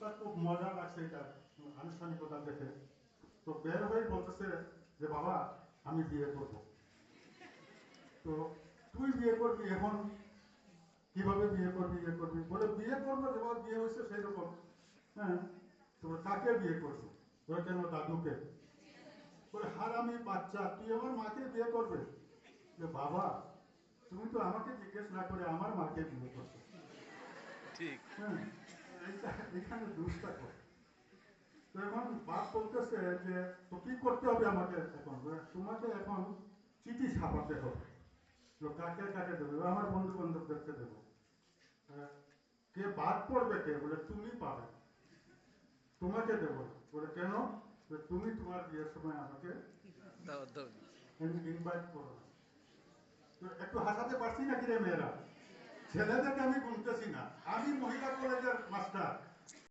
তার খুব মজা লাগছে এটা আনুষ্ঠানিকতা দেখে। তো বের হয়ে বলতেছে যে বাবা আমি বিয়ে করব। তো তুই বিয়ে করবি এখন, কিভাবে বিয়ে করবি বলে বিয়ে করবো যেভাবে বিয়ে হয়েছে সেই রকম। হ্যাঁ, তো কাকে বিয়ে করছো? বলে কেন দাদুকে। বলে হারামি বাচ্চা, তুই আমার মাকে বিয়ে করবে? যে বাবা তুমি তো আমাকে জিজ্ঞেস না করে আমার মাকে বিয়ে করছো। ঠিক। হ্যাঁ, এখানে দুষ্টা করে। তো এখন বাপ বলতেছে যে তো কি করতে হবে আমাকে এখন? তোমাকে এখন চিঠি ছাপাতে হবে। তো কাকে কাকে দেবে? আমার বন্ধু বান্ধবদেরকে দেবো। কে বাদ পড়বে কে? বলে তুমি পাবে, তোমাকে দেবো না। বলে কেন? তুমি তোমার বিয়ের সময় আমাকে দাওয়াত দাও। ইনভাইট করো না। তো একটু হাসাতে পারছি নাকি রে মেয়েরা? ছেলেদেরকে আমি গুনতেছি না, আমি মহিলা কলেজের মাস্টার,